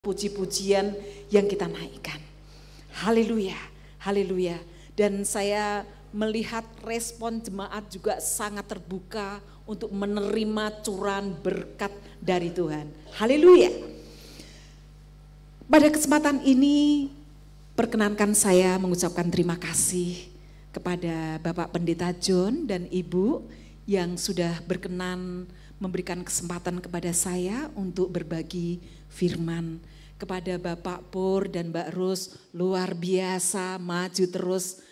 puji-pujian yang kita naikkan. Haleluya, haleluya. Dan saya melihat respon jemaat juga sangat terbuka untuk menerima curahan berkat dari Tuhan. Haleluya. Pada kesempatan ini perkenankan saya mengucapkan terima kasih kepada Bapak Pendeta John dan Ibu yang sudah berkenan memberikan kesempatan kepada saya untuk berbagi firman. Kepada Bapak Pur dan Mbak Rus, luar biasa, maju terus,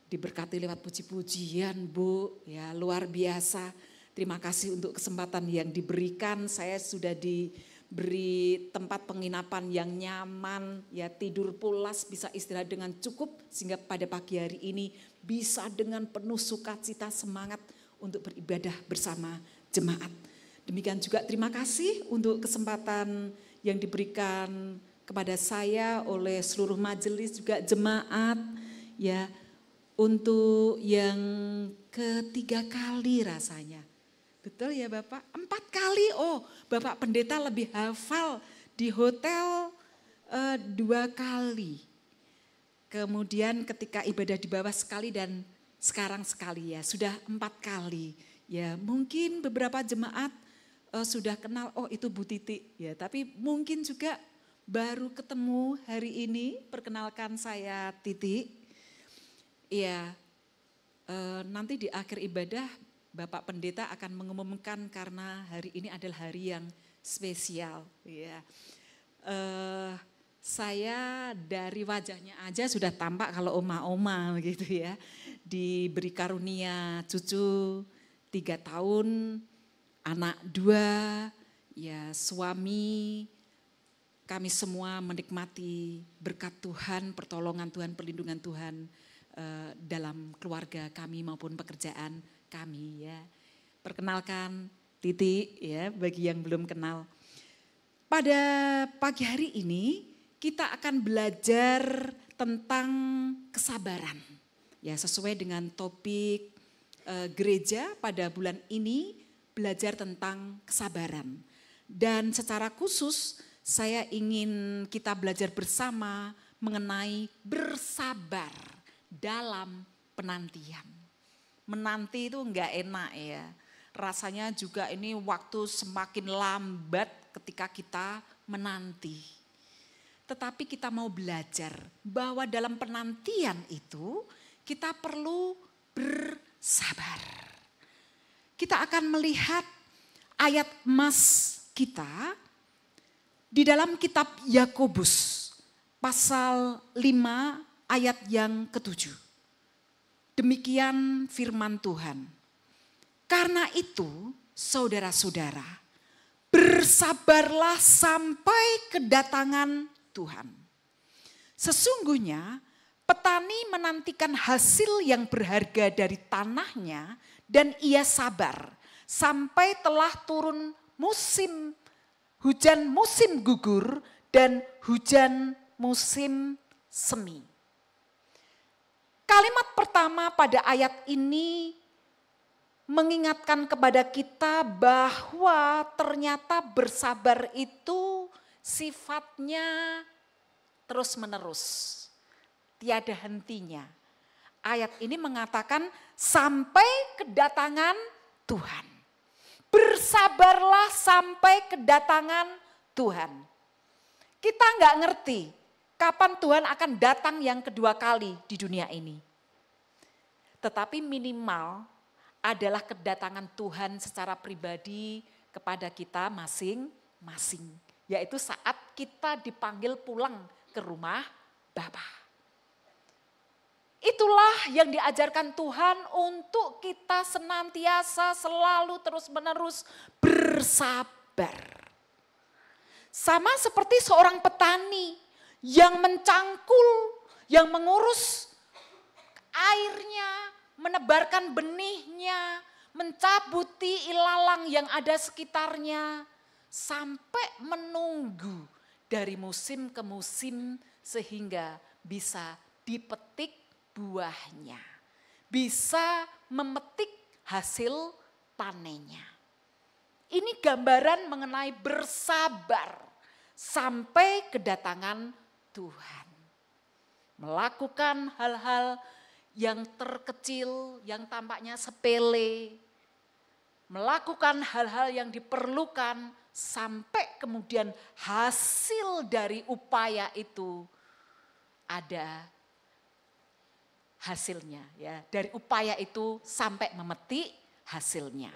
diberkati lewat puji-pujian Bu, ya luar biasa. Terima kasih untuk kesempatan yang diberikan. Saya sudah diberi tempat penginapan yang nyaman, ya tidur pulas, bisa istirahat dengan cukup, sehingga pada pagi hari ini bisa dengan penuh sukacita semangat untuk beribadah bersama jemaat. Demikian juga terima kasih untuk kesempatan yang diberikan kepada saya oleh seluruh majelis juga jemaat, ya untuk yang ketiga kali rasanya. Betul ya Bapak? 4 kali, oh Bapak Pendeta lebih hafal, di hotel 2 kali. Kemudian ketika ibadah di bawah sekali dan sekarang sekali ya, sudah 4 kali. Ya mungkin beberapa jemaat sudah kenal, oh itu Bu Titi ya, tapi mungkin juga baru ketemu hari ini. Perkenalkan saya Titi. Ya, nanti di akhir ibadah Bapak Pendeta akan mengumumkan karena hari ini adalah hari yang spesial. Ya, saya dari wajahnya aja sudah tampak kalau oma-oma gitu ya, diberi karunia cucu 3 tahun. Anak 2, ya suami, kami semua menikmati berkat Tuhan, pertolongan Tuhan, perlindungan Tuhan dalam keluarga kami maupun pekerjaan kami ya. Perkenalkan Titi ya bagi yang belum kenal. Pada pagi hari ini kita akan belajar tentang kesabaran. Ya sesuai dengan topik gereja pada bulan ini, belajar tentang kesabaran. Dan secara khusus saya ingin kita belajar bersama mengenai bersabar dalam penantian. Menanti itu enggak enak ya. Rasanya juga ini waktu semakin lambat ketika kita menanti. Tetapi kita mau belajar bahwa dalam penantian itu kita perlu bersabar. Kita akan melihat ayat emas kita di dalam kitab Yakobus pasal 5 ayat yang ke-7. Demikian firman Tuhan. Karena itu saudara-saudara, bersabarlah sampai kedatangan Tuhan. Sesungguhnya petani menantikan hasil yang berharga dari tanahnya dan ia sabar sampai telah turun musim hujan musim gugur dan hujan musim semi. Kalimat pertama pada ayat ini mengingatkan kepada kita bahwa ternyata bersabar itu sifatnya terus-menerus, tiada hentinya. Ayat ini mengatakan sampai kedatangan Tuhan. Bersabarlah sampai kedatangan Tuhan. Kita nggak ngerti kapan Tuhan akan datang yang kedua kali di dunia ini. Tetapi minimal adalah kedatangan Tuhan secara pribadi kepada kita masing-masing. Yaitu saat kita dipanggil pulang ke rumah Bapa. Itulah yang diajarkan Tuhan untuk kita senantiasa selalu terus-menerus bersabar. Sama seperti seorang petani yang mencangkul, yang mengurus airnya, menebarkan benihnya, mencabuti ilalang yang ada sekitarnya, sampai menunggu dari musim ke musim sehingga bisa dipetik buahnya, bisa memetik hasil panennya. Ini gambaran mengenai bersabar sampai kedatangan Tuhan. Melakukan hal-hal yang terkecil, yang tampaknya sepele. Melakukan hal-hal yang diperlukan sampai kemudian hasil dari upaya itu ada hasilnya. Ya, dari upaya itu sampai memetik hasilnya.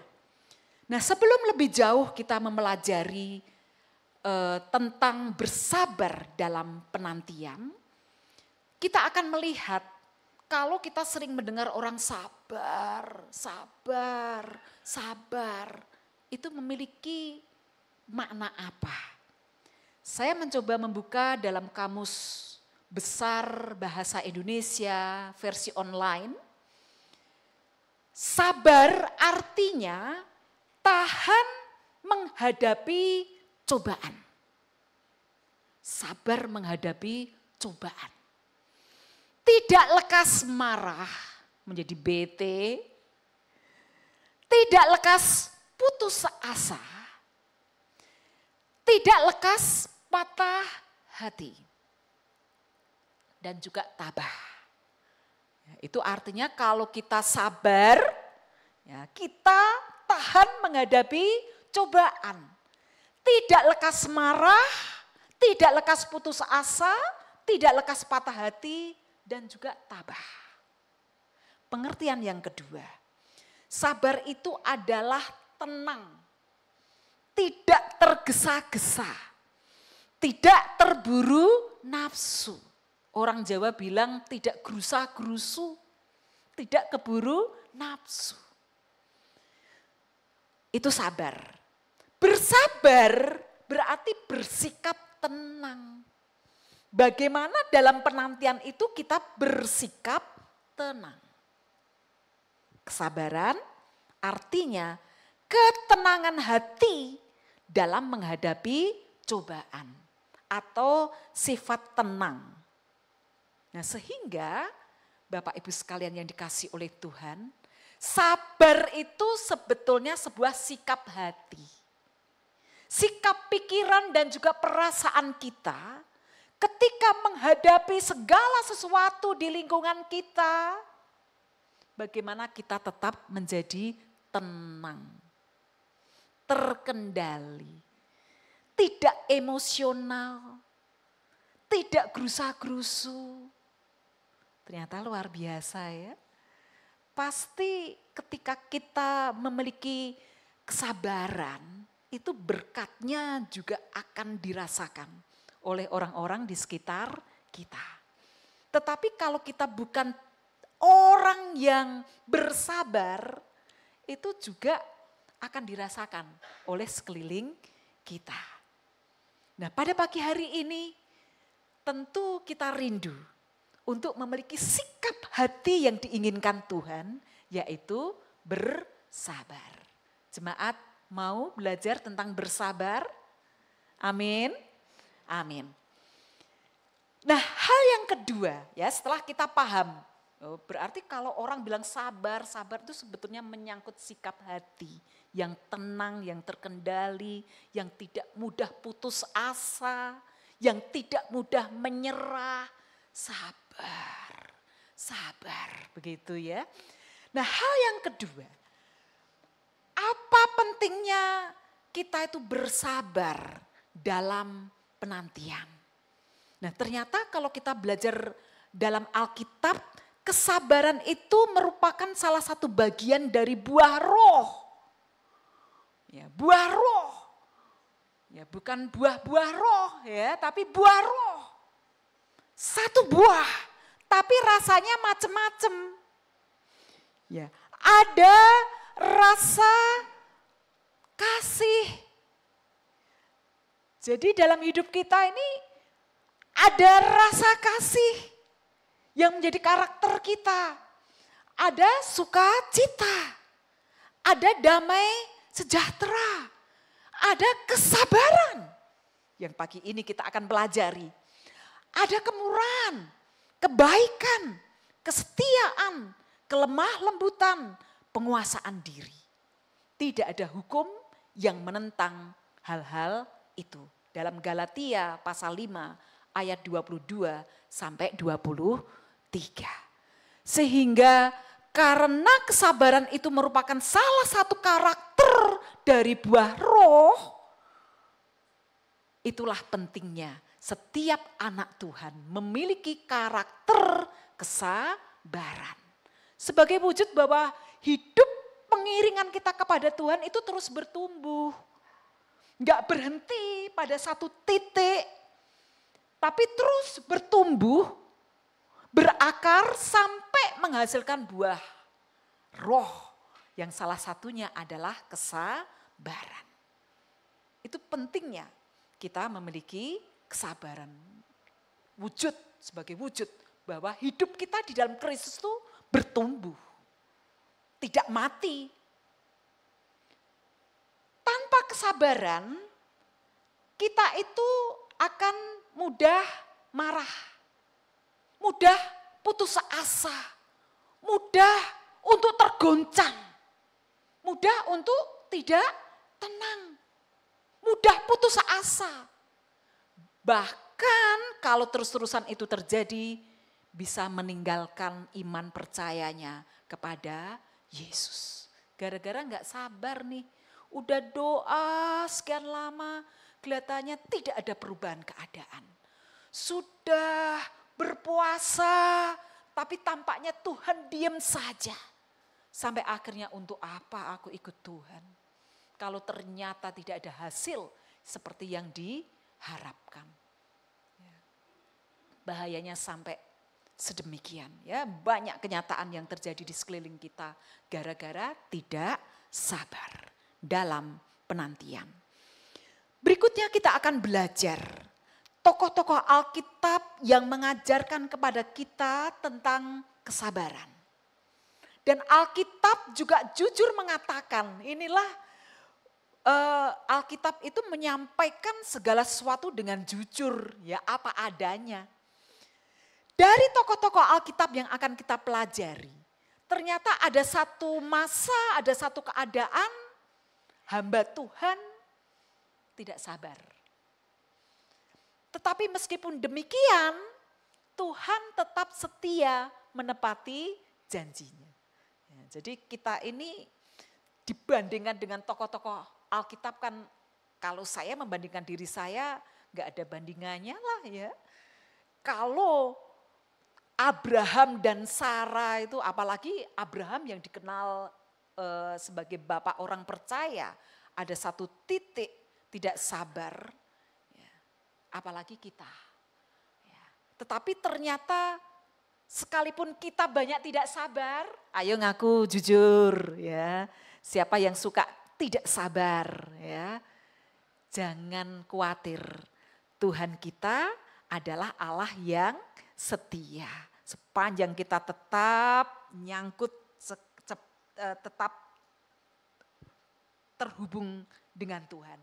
Nah, sebelum lebih jauh kita mempelajari tentang bersabar dalam penantian, kita akan melihat kalau kita sering mendengar orang sabar, itu memiliki makna apa? Saya mencoba membuka dalam Kamus Besar Bahasa Indonesia versi online. Sabar artinya tahan menghadapi cobaan. Sabar menghadapi cobaan. Tidak lekas marah menjadi bete. Tidak lekas putus asa. Tidak lekas patah hati. Dan juga tabah. Itu artinya kalau kita sabar, ya, kita tahan menghadapi cobaan. Tidak lekas marah, tidak lekas putus asa, tidak lekas patah hati, dan juga tabah. Pengertian yang kedua, sabar itu adalah tenang, tidak tergesa-gesa, tidak terburu nafsu. Orang Jawa bilang tidak gerusa-gerusu, tidak keburu nafsu. Itu sabar. Bersabar berarti bersikap tenang. Bagaimana dalam penantian itu kita bersikap tenang. Kesabaran artinya ketenangan hati dalam menghadapi cobaan atau sifat tenang. Nah, sehingga Bapak Ibu sekalian yang dikasihi oleh Tuhan, sabar itu sebetulnya sebuah sikap hati. Sikap pikiran dan juga perasaan kita ketika menghadapi segala sesuatu di lingkungan kita, bagaimana kita tetap menjadi tenang, terkendali, tidak emosional, tidak gerusa-gerusu. Ternyata luar biasa ya. Pasti ketika kita memiliki kesabaran, itu berkatnya juga akan dirasakan oleh orang-orang di sekitar kita. Tetapi kalau kita bukan orang yang bersabar, itu juga akan dirasakan oleh sekeliling kita. Nah, pada pagi hari ini tentu kita rindu untuk memiliki sikap hati yang diinginkan Tuhan, yaitu bersabar. Jemaat mau belajar tentang bersabar? Amin. Amin. Nah, hal yang kedua ya, setelah kita paham, berarti kalau orang bilang sabar, sabar itu sebetulnya menyangkut sikap hati yang tenang, yang terkendali, yang tidak mudah putus asa, yang tidak mudah menyerah. Sabar, begitu ya. Nah, hal yang kedua, apa pentingnya kita itu bersabar dalam penantian? Nah, ternyata kalau kita belajar dalam Alkitab, kesabaran itu merupakan salah satu bagian dari buah roh. Ya, buah roh. Ya, bukan buah-buah roh ya, tapi buah roh. Satu buah, tapi rasanya macam-macam. Ya, ada rasa kasih. Jadi dalam hidup kita ini ada rasa kasih yang menjadi karakter kita. Ada sukacita, ada damai sejahtera, ada kesabaran yang pagi ini kita akan pelajari. Ada kemurahan, kebaikan, kesetiaan, kelemah lembutan, penguasaan diri. Tidak ada hukum yang menentang hal-hal itu dalam Galatia pasal 5 ayat 22 sampai 23. Sehingga karena kesabaran itu merupakan salah satu karakter dari buah roh, itulah pentingnya setiap anak Tuhan memiliki karakter kesabaran. Sebagai wujud bahwa hidup pengiringan kita kepada Tuhan itu terus bertumbuh. Enggak berhenti pada satu titik, tapi terus bertumbuh, berakar sampai menghasilkan buah roh yang salah satunya adalah kesabaran. Itu pentingnya kita memiliki kesabaran. Wujud sebagai wujud bahwa hidup kita di dalam Kristus itu bertumbuh, tidak mati. Tanpa kesabaran, kita itu akan mudah marah, mudah putus asa, mudah untuk tergoncang, mudah untuk tidak tenang, mudah putus asa. Bahkan kalau terus-terusan itu terjadi, bisa meninggalkan iman percayanya kepada Yesus. Gara-gara enggak sabar nih, udah doa sekian lama, kelihatannya tidak ada perubahan keadaan. Sudah berpuasa, tapi tampaknya Tuhan diam saja. Sampai akhirnya untuk apa aku ikut Tuhan? Kalau ternyata tidak ada hasil seperti yang diharapkan. Bahayanya sampai sedemikian. Ya, banyak kenyataan yang terjadi di sekeliling kita gara-gara tidak sabar dalam penantian. Berikutnya kita akan belajar tokoh-tokoh Alkitab yang mengajarkan kepada kita tentang kesabaran. Dan Alkitab juga jujur mengatakan, inilah Alkitab itu menyampaikan segala sesuatu dengan jujur, ya apa adanya. Dari tokoh-tokoh Alkitab yang akan kita pelajari, ternyata ada satu masa, ada satu keadaan hamba Tuhan tidak sabar. Tetapi meskipun demikian, Tuhan tetap setia menepati janjinya. Ya, jadi kita ini dibandingkan dengan tokoh-tokoh Alkitab kan, kalau saya membandingkan diri saya gak ada bandingannya lah ya. Kalau Abraham dan Sarah itu, apalagi Abraham yang dikenal sebagai bapak orang percaya, ada satu titik tidak sabar, ya, apalagi kita. Ya. Tetapi ternyata sekalipun kita banyak tidak sabar, ayo ngaku jujur ya. Siapa yang suka tidak sabar ya, jangan khawatir. Tuhan kita adalah Allah yang setia. Sepanjang kita tetap nyangkut, tetap terhubung dengan Tuhan.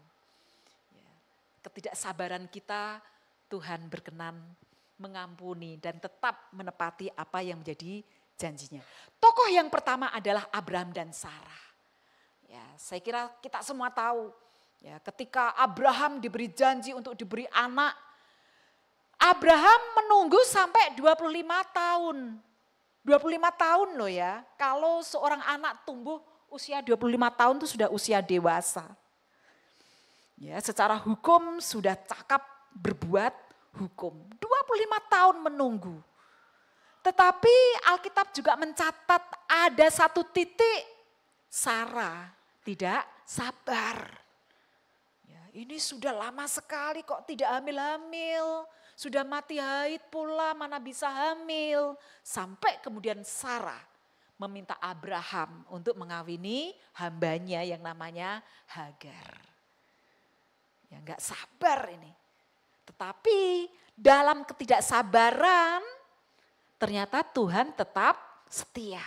Ketidaksabaran kita, Tuhan berkenan mengampuni dan tetap menepati apa yang menjadi janjinya. Tokoh yang pertama adalah Abraham dan Sarah. Ya, saya kira kita semua tahu, ya, ketika Abraham diberi janji untuk diberi anak, Abraham menunggu sampai 25 tahun. 25 tahun loh ya. Kalau seorang anak tumbuh usia 25 tahun itu sudah usia dewasa. Ya, secara hukum sudah cakap berbuat hukum. 25 tahun menunggu. Tetapi Alkitab juga mencatat ada satu titik Sarah tidak sabar. Ya, ini sudah lama sekali kok tidak hamil-hamil. Sudah mati haid pula, mana bisa hamil. Sampai kemudian Sarah meminta Abraham untuk mengawini hambanya yang namanya Hagar. Ya enggak sabar ini. Tetapi dalam ketidaksabaran ternyata Tuhan tetap setia.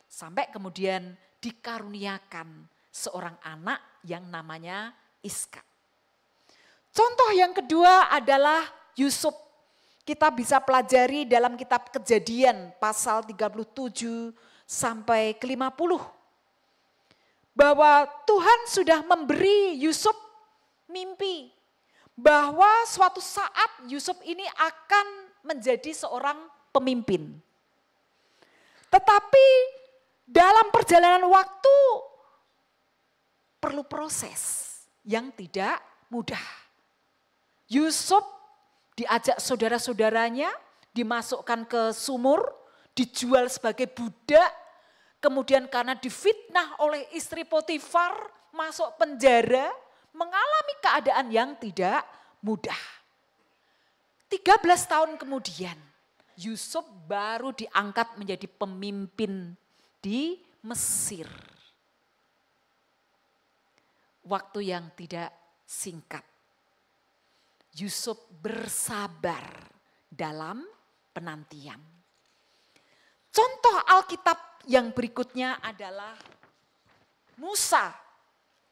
Sampai kemudian dikaruniakan seorang anak yang namanya Iskak. Contoh yang kedua adalah Yusuf. Kita bisa pelajari dalam kitab Kejadian pasal 37 sampai ke 50. Bahwa Tuhan sudah memberi Yusuf mimpi. bahwa suatu saat Yusuf ini akan menjadi seorang pemimpin. Tetapi dalam perjalanan waktu perlu proses yang tidak mudah. Yusuf diajak saudara-saudaranya, dimasukkan ke sumur, dijual sebagai budak, kemudian karena difitnah oleh istri Potifar, masuk penjara, mengalami keadaan yang tidak mudah. 13 tahun kemudian, Yusuf baru diangkat menjadi pemimpin di Mesir. Waktu yang tidak singkat. Yusuf bersabar dalam penantian. Contoh Alkitab yang berikutnya adalah Musa.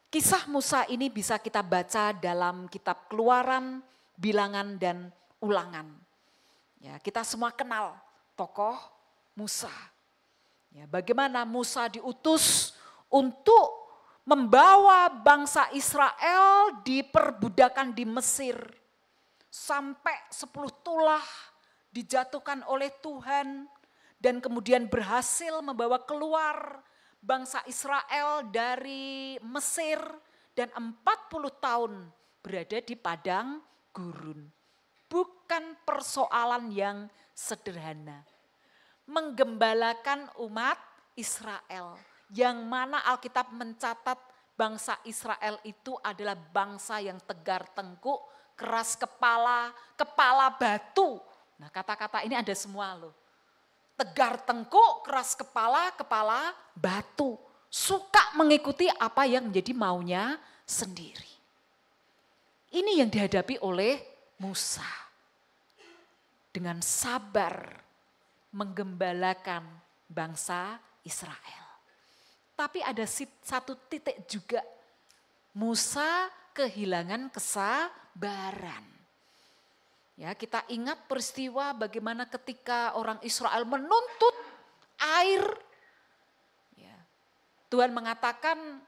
Kisah Musa ini bisa kita baca dalam kitab Keluaran, Bilangan, dan Ulangan. Ya, kita semua kenal tokoh Musa. Ya, bagaimana Musa diutus untuk membawa bangsa Israel diperbudakan di Mesir. Sampai 10 tulah dijatuhkan oleh Tuhan dan kemudian berhasil membawa keluar bangsa Israel dari Mesir dan 40 tahun berada di padang gurun. Bukan persoalan yang sederhana. Menggembalakan umat Israel yang mana Alkitab mencatat bangsa Israel itu adalah bangsa yang tegar tengkuk, keras kepala, kepala batu. Nah, kata-kata ini ada semua loh. Tegar tengkuk, keras kepala, kepala batu. Suka mengikuti apa yang menjadi maunya sendiri. Ini yang dihadapi oleh Musa. Dengan sabar menggembalakan bangsa Israel. Tapi ada satu titik juga. Musa kehilangan kesabaran. Ya, kita ingat peristiwa bagaimana ketika orang Israel menuntut air. Ya, Tuhan mengatakan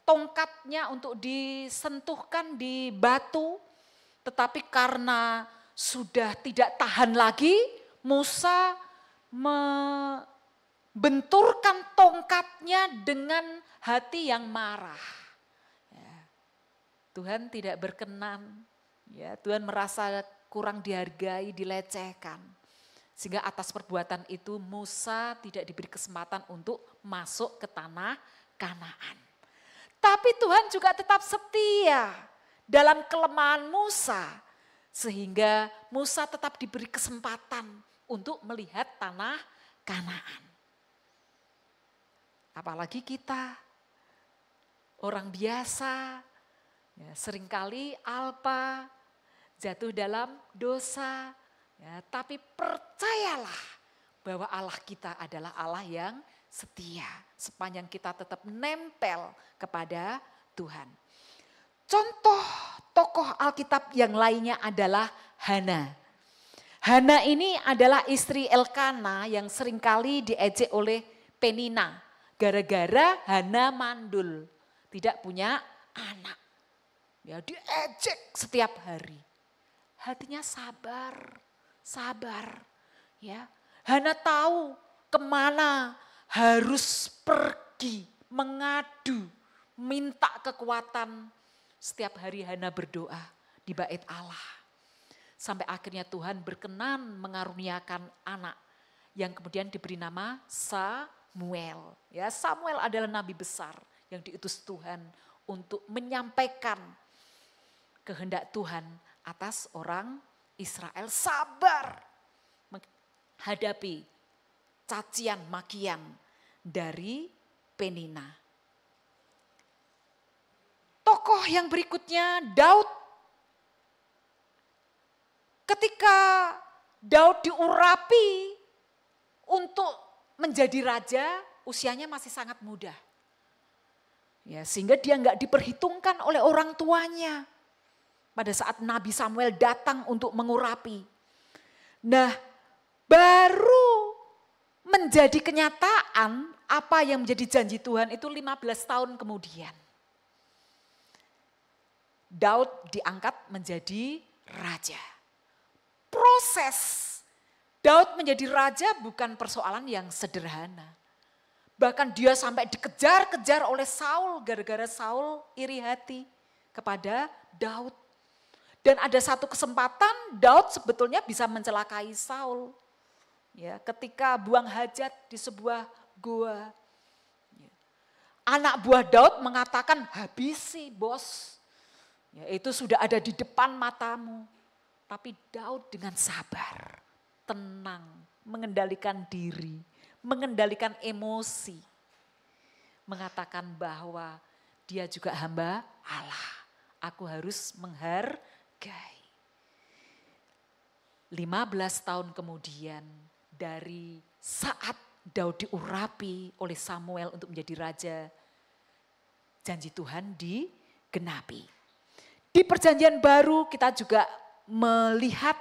tongkatnya untuk disentuhkan di batu. Tetapi karena sudah tidak tahan lagi, Musa membenturkan tongkatnya dengan hati yang marah. Tuhan tidak berkenan, ya, Tuhan merasa kurang dihargai, dilecehkan. Sehingga atas perbuatan itu Musa tidak diberi kesempatan untuk masuk ke tanah Kanaan. Tapi Tuhan juga tetap setia dalam kelemahan Musa. Sehingga Musa tetap diberi kesempatan untuk melihat tanah Kanaan. Apalagi kita, orang biasa, ya, seringkali alpa, jatuh dalam dosa, ya, tapi percayalah bahwa Allah kita adalah Allah yang setia. Sepanjang kita tetap nempel kepada Tuhan. Contoh tokoh Alkitab yang lainnya adalah Hana. Hana ini adalah istri Elkana yang seringkali diejek oleh Penina. Gara-gara Hana mandul, tidak punya anak. Ya, diejek setiap hari. Hatinya sabar, sabar. Ya, Hana tahu kemana harus pergi, mengadu, minta kekuatan. Setiap hari Hana berdoa di bait Allah. Sampai akhirnya Tuhan berkenan mengaruniakan anak yang kemudian diberi nama Samuel. Ya, Samuel adalah nabi besar yang diutus Tuhan untuk menyampaikan kehendak Tuhan atas orang Israel. Sabar menghadapi cacian makian dari Penina. Tokoh yang berikutnya Daud. Ketika Daud diurapi untuk menjadi raja, usianya masih sangat muda. Ya, sehingga dia nggak diperhitungkan oleh orang tuanya. Pada saat Nabi Samuel datang untuk mengurapi. Nah, baru menjadi kenyataan apa yang menjadi janji Tuhan itu 15 tahun kemudian. Daud diangkat menjadi raja. Proses Daud menjadi raja bukan persoalan yang sederhana. Bahkan dia sampai dikejar-kejar oleh Saul gara-gara Saul iri hati kepada Daud. Dan ada satu kesempatan Daud sebetulnya bisa mencelakai Saul. Ya, ketika buang hajat di sebuah gua. Ya. Anak buah Daud mengatakan, habisi bos. Ya, itu sudah ada di depan matamu. Tapi Daud dengan sabar, tenang, mengendalikan diri, mengendalikan emosi. Mengatakan bahwa dia juga hamba Allah. Aku harus menghargai. 15 tahun kemudian dari saat Daud diurapi oleh Samuel untuk menjadi raja, janji Tuhan digenapi. Di perjanjian baru kita juga melihat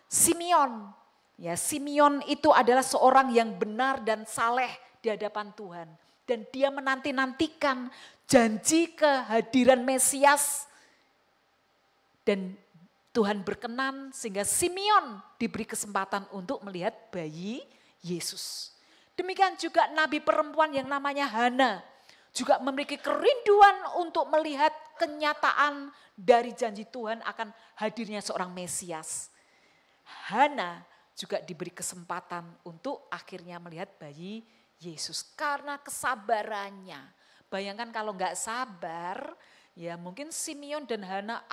Simeon. Ya, Simeon itu adalah seorang yang benar dan saleh di hadapan Tuhan. Dan dia menanti-nantikan janji kehadiran Mesias. Dan Tuhan berkenan sehingga Simeon diberi kesempatan untuk melihat bayi Yesus. Demikian juga nabi perempuan yang namanya Hana juga memiliki kerinduan untuk melihat kenyataan dari janji Tuhan akan hadirnya seorang Mesias. Hana juga diberi kesempatan untuk akhirnya melihat bayi Yesus karena kesabarannya. Bayangkan kalau nggak sabar, ya mungkin Simeon dan Hana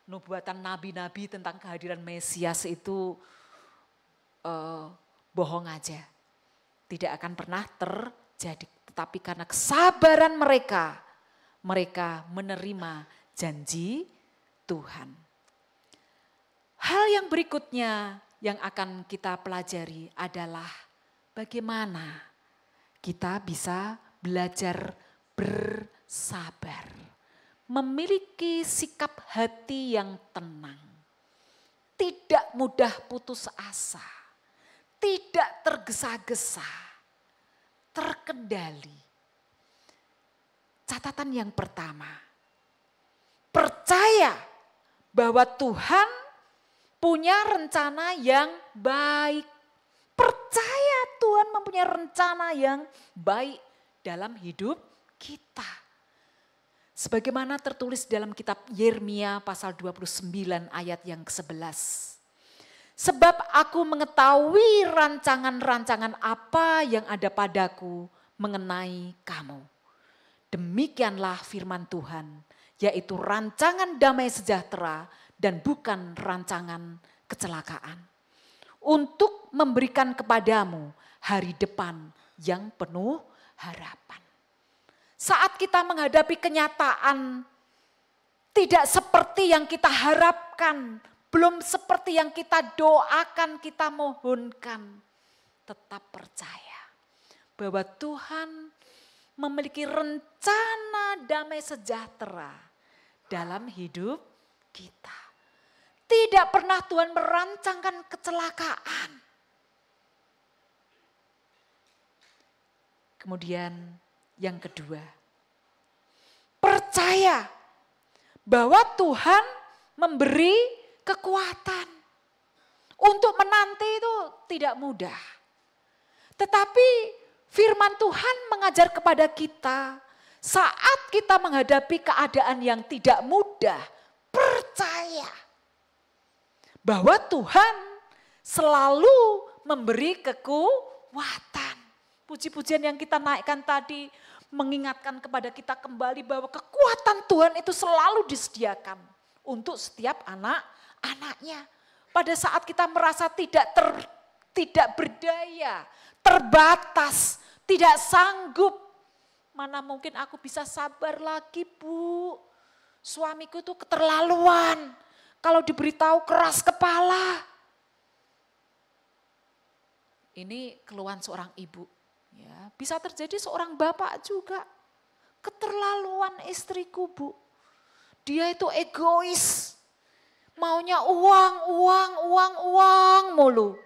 nubuatan nabi-nabi tentang kehadiran Mesias itu bohong aja. Tidak akan pernah terjadi. Tetapi karena kesabaran mereka, mereka menerima janji Tuhan. Hal yang berikutnya yang akan kita pelajari adalah bagaimana kita bisa belajar bersabar. Memiliki sikap hati yang tenang. Tidak mudah putus asa. Tidak tergesa-gesa. Terkendali. Catatan yang pertama. Percaya bahwa Tuhan punya rencana yang baik. Percaya Tuhan mempunyai rencana yang baik dalam hidup kita. Sebagaimana tertulis dalam kitab Yeremia pasal 29 ayat yang ke-11. Sebab aku mengetahui rancangan-rancangan apa yang ada padaku mengenai kamu. Demikianlah firman Tuhan, yaitu rancangan damai sejahtera dan bukan rancangan kecelakaan. Untuk memberikan kepadamu hari depan yang penuh harapan. Saat kita menghadapi kenyataan tidak seperti yang kita harapkan, belum seperti yang kita doakan, kita mohonkan, tetap percaya bahwa Tuhan memiliki rencana damai sejahtera dalam hidup kita. Tidak pernah Tuhan merancangkan kecelakaan. Kemudian yang kedua, percaya bahwa Tuhan memberi kekuatan. Untuk menanti itu tidak mudah. Tetapi firman Tuhan mengajar kepada kita, saat kita menghadapi keadaan yang tidak mudah, percaya bahwa Tuhan selalu memberi kekuatan. Puji-pujian yang kita naikkan tadi mengingatkan kepada kita kembali bahwa kekuatan Tuhan itu selalu disediakan untuk setiap anak-anaknya. Pada saat kita merasa tidak berdaya, terbatas, tidak sanggup. Mana mungkin aku bisa sabar lagi, Bu? Suamiku tuh keterlaluan. Kalau diberitahu keras kepala. Ini keluhan seorang ibu. Ya, bisa terjadi seorang bapak juga. Keterlaluan istriku, Bu. Dia itu egois. Maunya uang mulu.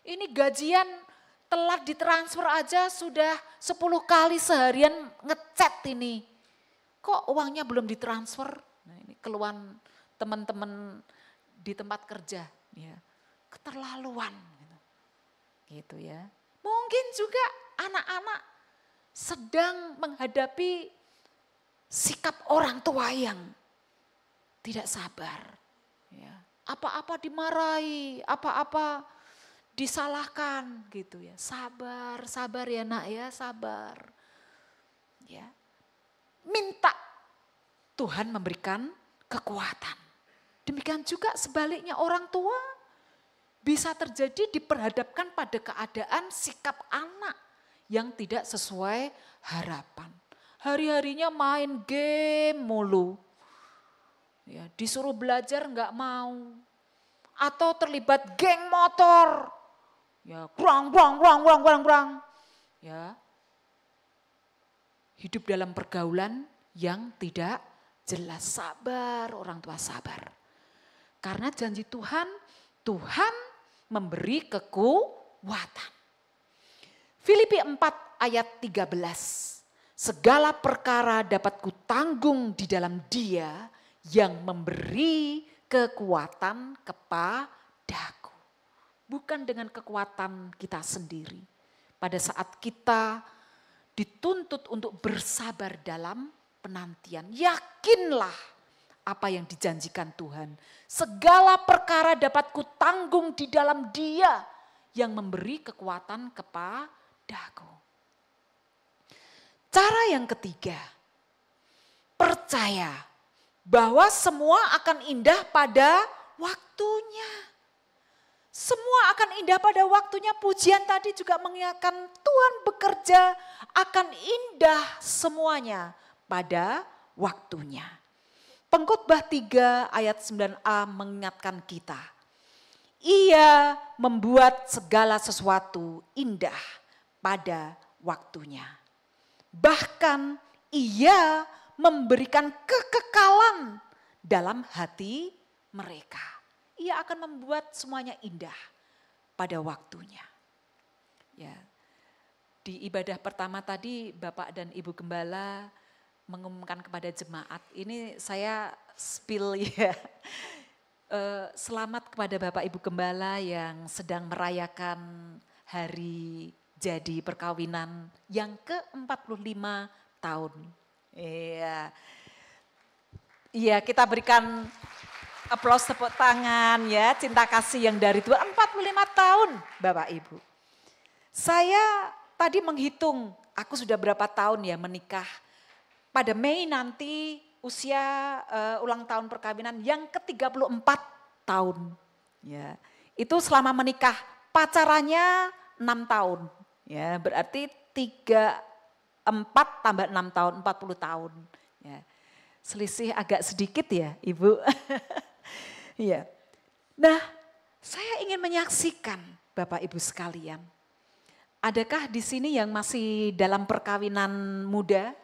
Ini gajian telat ditransfer aja sudah 10 kali seharian ngechat ini. Kok uangnya belum ditransfer? Nah, keluhan teman-teman di tempat kerja, ya, keterlaluan, gitu ya. Mungkin juga anak-anak sedang menghadapi sikap orang tua yang tidak sabar. Ya. Apa-apa dimarahi, apa-apa disalahkan gitu ya. Sabar, sabar ya nak ya, sabar. Ya. Minta Tuhan memberikan kekuatan. Demikian juga sebaliknya orang tua bisa terjadi diperhadapkan pada keadaan sikap anak yang tidak sesuai harapan. Hari-harinya main game mulu. Ya, disuruh belajar nggak mau. Atau terlibat geng motor. Ya, brang. Ya. Hidup dalam pergaulan yang tidak jelas. Sabar, orang tua sabar. Karena janji Tuhan, Tuhan memberi kekuatan. Filipi 4 ayat 13. Segala perkara dapat kutanggung di dalam Dia yang memberi kekuatan kepadaku. Bukan dengan kekuatan kita sendiri. Pada saat kita dituntut untuk bersabar dalam penantian, yakinlah apa yang dijanjikan Tuhan. Segala perkara dapat kutanggung di dalam Dia yang memberi kekuatan kepadaku. Cara yang ketiga, percaya bahwa semua akan indah pada waktunya. Semua akan indah pada waktunya. Pujian tadi juga mengingatkan Tuhan bekerja akan indah semuanya pada waktunya. Pengkhotbah 3 ayat 9a mengingatkan kita. Ia membuat segala sesuatu indah pada waktunya. Bahkan ia memberikan kekekalan dalam hati mereka. Ia akan membuat semuanya indah pada waktunya. Ya. Di ibadah pertama tadi Bapak dan Ibu Gembala mengumumkan kepada jemaat, ini saya spill ya. Selamat kepada Bapak Ibu Gembala yang sedang merayakan hari jadi perkawinan yang ke-45 tahun. Iya. Iya, kita berikan aplaus tepuk tangan ya, cinta kasih yang dari Tuhan 45 tahun Bapak Ibu. Saya tadi menghitung, aku sudah berapa tahun ya menikah. Pada Mei nanti usia ulang tahun perkawinan yang ke-34 tahun. Ya, itu selama menikah, pacarannya 6 tahun. Ya, berarti 4 tambah 6 tahun, 40 tahun. Ya. Selisih agak sedikit ya Ibu. Ya. Nah, saya ingin menyaksikan Bapak Ibu sekalian. Adakah di sini yang masih dalam perkawinan muda?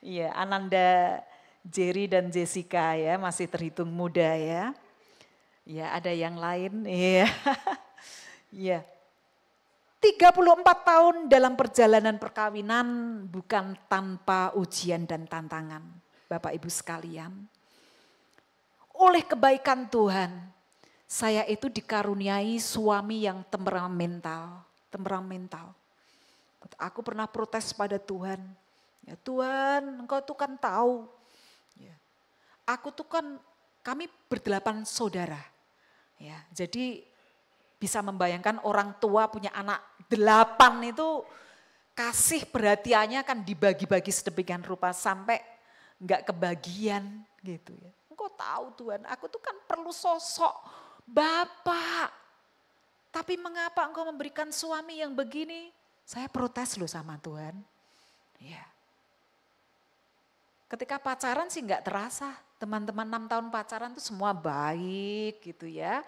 Iya, Ananda, Jerry dan Jessica ya masih terhitung muda ya. Ya, ada yang lain. Iya. Iya. 34 tahun dalam perjalanan perkawinan bukan tanpa ujian dan tantangan. Bapak Ibu sekalian. Oleh kebaikan Tuhan, saya itu dikaruniai suami yang temperamental. Aku pernah protes pada Tuhan. Ya Tuhan, Engkau tuh kan tahu. Ya. Aku tuh kan, kami ber8 saudara. Ya, jadi bisa membayangkan orang tua punya anak 8 itu kasih perhatiannya kan dibagi-bagi sedemikian rupa sampai enggak kebagian gitu ya. Engkau tahu Tuhan, aku tuh kan perlu sosok Bapak. Tapi mengapa Engkau memberikan suami yang begini? Saya protes loh sama Tuhan. Ya. Ketika pacaran sih enggak terasa. Teman-teman 6 tahun pacaran tuh semua baik gitu ya.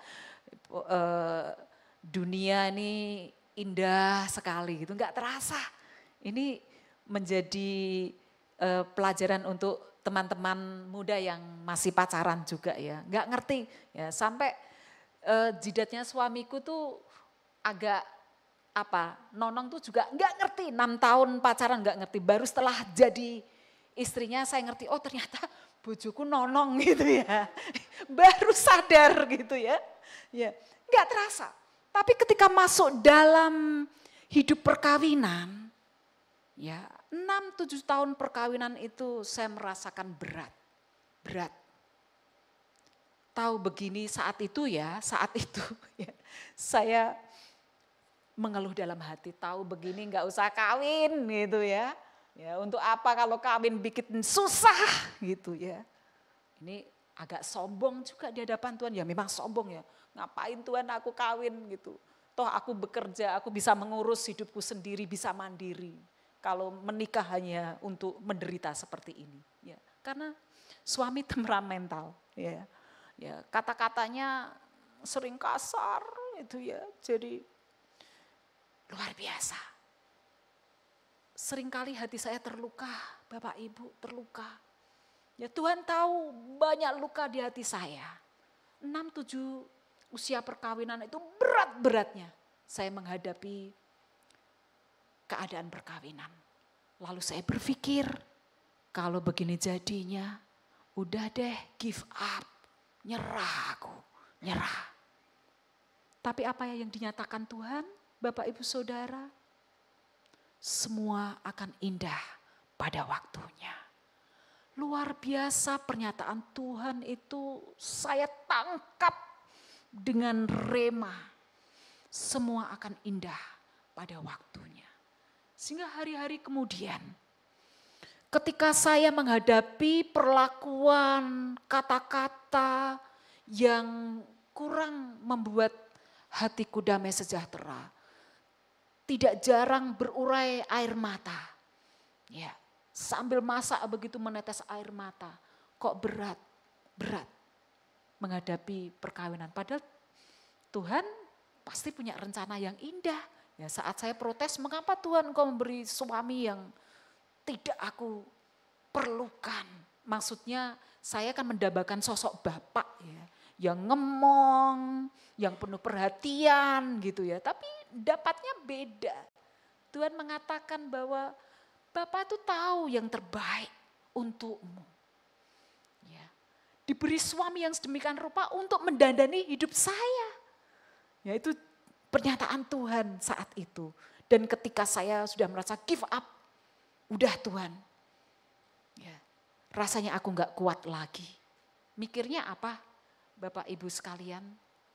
Dunia ini indah sekali gitu, enggak terasa. Ini menjadi pelajaran untuk teman-teman muda yang masih pacaran juga ya, enggak ngerti ya, sampai jidatnya suamiku tuh agak nonong tuh juga enggak ngerti, 6 tahun pacaran enggak ngerti, baru setelah jadi istrinya saya ngerti, oh ternyata bojoku nonong gitu ya. Baru sadar gitu ya. Ya, enggak terasa. Tapi ketika masuk dalam hidup perkawinan, ya 6-7 tahun perkawinan itu saya merasakan berat. Berat. Tahu begini saat itu ya, saya mengeluh dalam hati, tahu begini enggak usah kawin gitu ya. Ya, untuk apa kalau kawin bikin susah gitu ya. Ini agak sombong juga di hadapan Tuhan. Ya memang sombong ya. Ngapain Tuhan aku kawin gitu. Toh aku bekerja, aku bisa mengurus hidupku sendiri, bisa mandiri. Kalau menikah hanya untuk menderita seperti ini. Ya, karena suami temperamental. Ya, ya kata-katanya sering kasar itu ya. Jadi luar biasa. Seringkali hati saya terluka, Bapak Ibu terluka. Ya Tuhan tahu banyak luka di hati saya. 6-7 usia perkawinan itu berat-beratnya saya menghadapi keadaan perkawinan. Lalu saya berpikir, kalau begini jadinya, udah deh give up, nyerah aku, nyerah. Tapi apa yang dinyatakan Tuhan, Bapak Ibu Saudara? Semua akan indah pada waktunya. Luar biasa pernyataan Tuhan itu saya tangkap dengan rema. Semua akan indah pada waktunya. Sehingga hari-hari kemudian ketika saya menghadapi perlakuan kata-kata yang kurang membuat hatiku damai sejahtera, tidak jarang berurai air mata. Ya, sambil masak begitu menetes air mata. Kok berat menghadapi perkawinan. Padahal Tuhan pasti punya rencana yang indah. Ya, saat saya protes, mengapa Tuhan Engkau memberi suami yang tidak aku perlukan. Maksudnya saya kan mendambakan sosok bapak ya, yang ngemong, yang penuh perhatian gitu ya. Tapi dapatnya beda. Tuhan mengatakan bahwa Bapak itu tahu yang terbaik untukmu. Ya. Diberi suami yang sedemikian rupa untuk mendandani hidup saya. Ya, itu pernyataan Tuhan saat itu. Dan ketika saya sudah merasa give up, udah Tuhan. Ya, rasanya aku gak kuat lagi. Mikirnya apa? Bapak Ibu sekalian,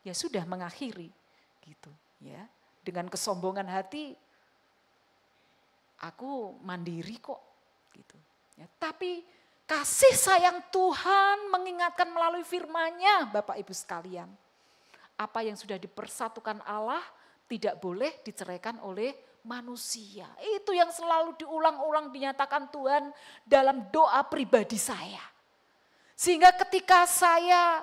ya sudah mengakhiri gitu ya. Dengan kesombongan hati, aku mandiri kok gitu. Ya, tapi kasih sayang Tuhan mengingatkan melalui firman-Nya, Bapak Ibu sekalian. Apa yang sudah dipersatukan Allah tidak boleh diceraikan oleh manusia. Itu yang selalu diulang-ulang dinyatakan Tuhan dalam doa pribadi saya. Sehingga ketika saya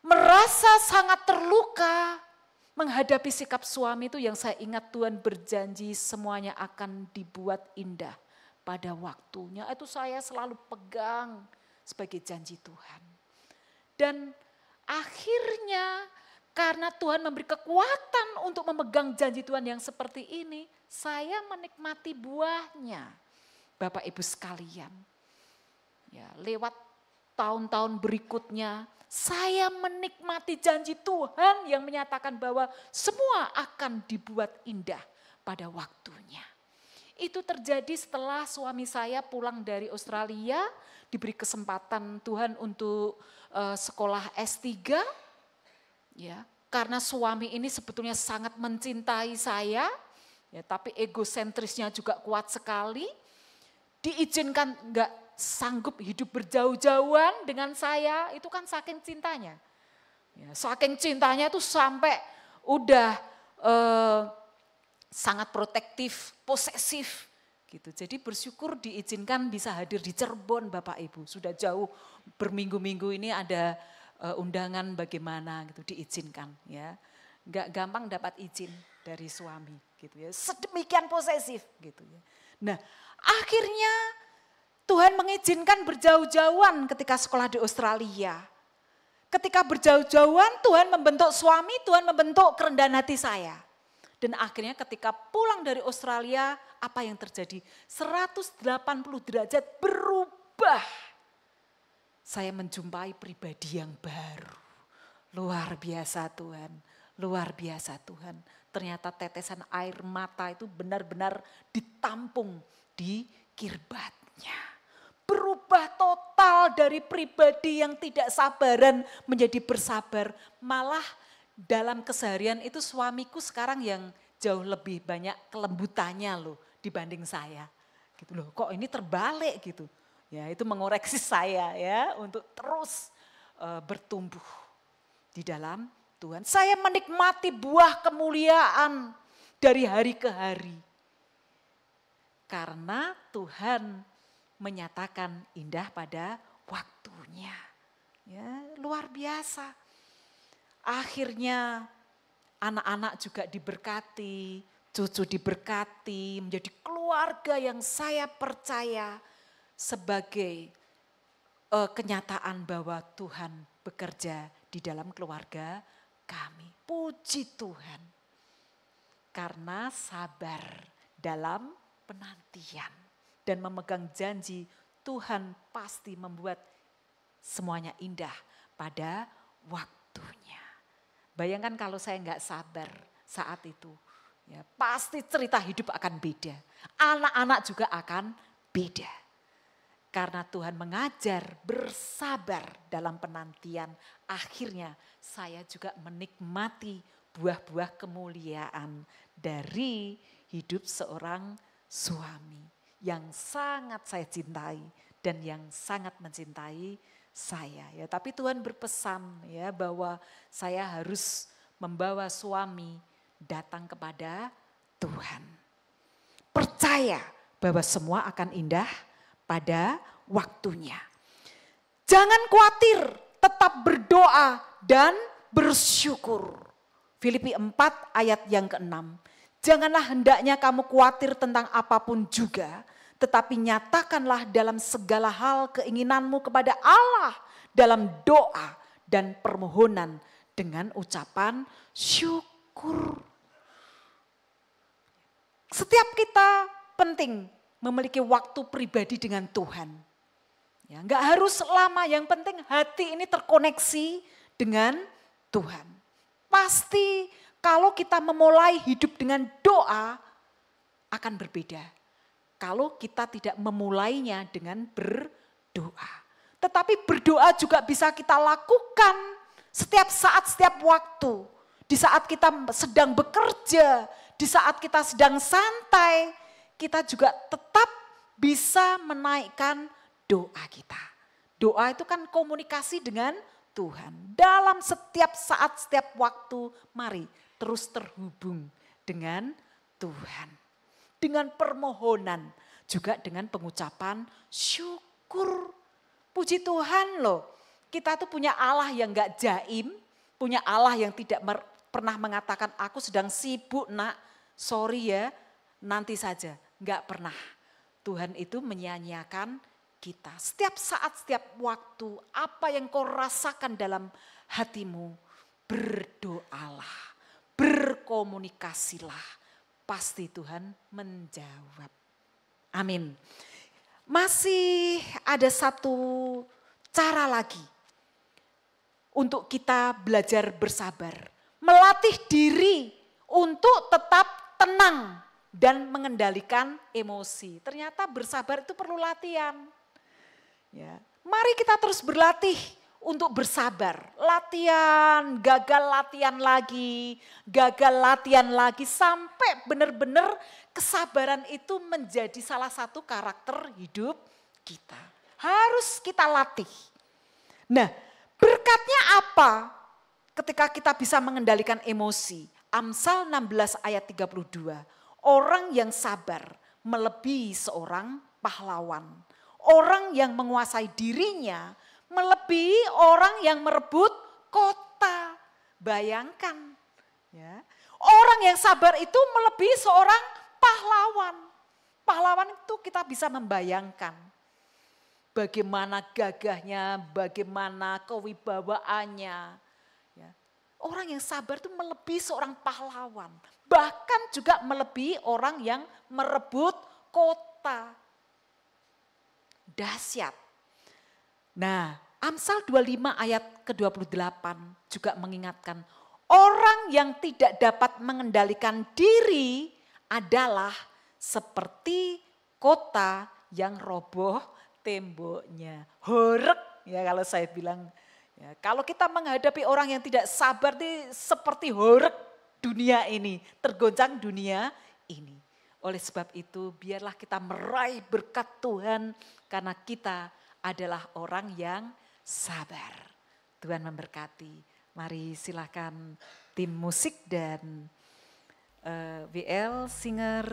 merasa sangat terluka menghadapi sikap suami itu, yang saya ingat Tuhan berjanji semuanya akan dibuat indah pada waktunya. Itu saya selalu pegang sebagai janji Tuhan. Dan akhirnya karena Tuhan memberi kekuatan untuk memegang janji Tuhan yang seperti ini, saya menikmati buahnya. Bapak Ibu sekalian, ya, lewat tahun-tahun berikutnya, saya menikmati janji Tuhan yang menyatakan bahwa semua akan dibuat indah pada waktunya. Itu terjadi setelah suami saya pulang dari Australia, diberi kesempatan Tuhan untuk sekolah S3. Ya, karena suami ini sebetulnya sangat mencintai saya, ya, tapi egosentrisnya juga kuat sekali. Diizinkan enggak sanggup hidup berjauh-jauhan dengan saya, itu kan saking cintanya. Ya, saking cintanya itu sampai udah sangat protektif, posesif gitu. Jadi bersyukur diizinkan bisa hadir di Cirebon Bapak Ibu. Sudah jauh berminggu-minggu ini ada undangan bagaimana gitu, diizinkan ya. Enggak gampang dapat izin dari suami gitu ya. Sedemikian posesif gitu ya. Nah, akhirnya Tuhan mengizinkan berjauh-jauhan ketika sekolah di Australia. Ketika berjauh-jauhan Tuhan membentuk suami, Tuhan membentuk kerendahan hati saya. Dan akhirnya ketika pulang dari Australia, apa yang terjadi? 180 derajat berubah. saya menjumpai pribadi yang baru. Luar biasa Tuhan, luar biasa Tuhan. Ternyata tetesan air mata itu benar-benar ditampung di kirbatnya. Berubah total dari pribadi yang tidak sabaran menjadi bersabar. Malah dalam keseharian itu suamiku sekarang yang jauh lebih banyak kelembutannya loh dibanding saya. Gitu loh, kok ini terbalik gitu. Ya, itu mengoreksi saya ya untuk terus bertumbuh di dalam Tuhan. Saya menikmati buah kemuliaan dari hari ke hari. Karena Tuhan menyatakan indah pada waktunya. Ya, luar biasa. Akhirnya anak-anak juga diberkati, cucu diberkati, menjadi keluarga yang saya percaya sebagai kenyataan bahwa Tuhan bekerja di dalam keluarga kami. Puji Tuhan. Karena sabar dalam penantian dan memegang janji, Tuhan pasti membuat semuanya indah pada waktunya. Bayangkan kalau saya nggak sabar saat itu, ya pasti cerita hidup akan beda. Anak-anak juga akan beda. Karena Tuhan mengajar bersabar dalam penantian, akhirnya saya juga menikmati buah-buah kemuliaan dari hidup seorang suami yang sangat saya cintai dan yang sangat mencintai saya. Ya, tapi Tuhan berpesan ya bahwa saya harus membawa suami datang kepada Tuhan. Percaya bahwa semua akan indah pada waktunya. Jangan khawatir, tetap berdoa dan bersyukur. Filipi 4 ayat yang ke-6. Janganlah hendaknya kamu khawatir tentang apapun juga, tetapi nyatakanlah dalam segala hal keinginanmu kepada Allah dalam doa dan permohonan dengan ucapan syukur. Setiap kita penting memiliki waktu pribadi dengan Tuhan. Ya, enggak harus lama, yang penting hati ini terkoneksi dengan Tuhan. Pasti kalau kita memulai hidup dengan doa akan berbeda. Kalau kita tidak memulainya dengan berdoa. Tetapi berdoa juga bisa kita lakukan setiap saat, setiap waktu. Di saat kita sedang bekerja, di saat kita sedang santai, kita juga tetap bisa menaikkan doa kita. Doa itu kan komunikasi dengan Tuhan. Dalam setiap saat, setiap waktu, mari terus terhubung dengan Tuhan. Dengan permohonan, juga dengan pengucapan syukur. Puji Tuhan loh, kita tuh punya Allah yang gak jaim, punya Allah yang tidak pernah mengatakan aku sedang sibuk nak, sorry ya, nanti saja. Gak pernah. Tuhan itu menyanyiakan kita. Setiap saat, setiap waktu, apa yang kau rasakan dalam hatimu, berdoalah, berkomunikasilah. Pasti Tuhan menjawab. Amin. Masih ada satu cara lagi untuk kita belajar bersabar. Melatih diri untuk tetap tenang dan mengendalikan emosi. Ternyata bersabar itu perlu latihan. Ya, mari kita terus berlatih untuk bersabar. Latihan, gagal latihan lagi sampai benar-benar kesabaran itu menjadi salah satu karakter hidup kita. Harus kita latih. Nah, berkatnya apa ketika kita bisa mengendalikan emosi? Amsal 16 ayat 32. Orang yang sabar melebihi seorang pahlawan. Orang yang menguasai dirinya melebihi orang yang merebut kota. Bayangkan. Ya. Orang yang sabar itu melebihi seorang pahlawan. Pahlawan itu kita bisa membayangkan. Bagaimana gagahnya, bagaimana kewibawaannya. Ya. Orang yang sabar itu melebihi seorang pahlawan. Bahkan juga melebihi orang yang merebut kota. Dahsyat. Nah, Amsal 25 ayat ke-28 juga mengingatkan, orang yang tidak dapat mengendalikan diri adalah seperti kota yang roboh temboknya. Horeg ya kalau saya bilang. Ya, kalau kita menghadapi orang yang tidak sabar itu seperti horeg dunia ini, tergoncang dunia ini. Oleh sebab itu biarlah kita meraih berkat Tuhan karena kita adalah orang yang sabar. Tuhan memberkati. Mari silakan tim musik dan WL singer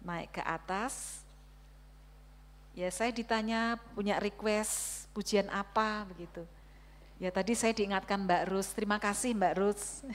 naik ke atas. Ya saya ditanya punya request pujian apa begitu. Ya tadi saya diingatkan Mbak Rus, terima kasih Mbak Rus.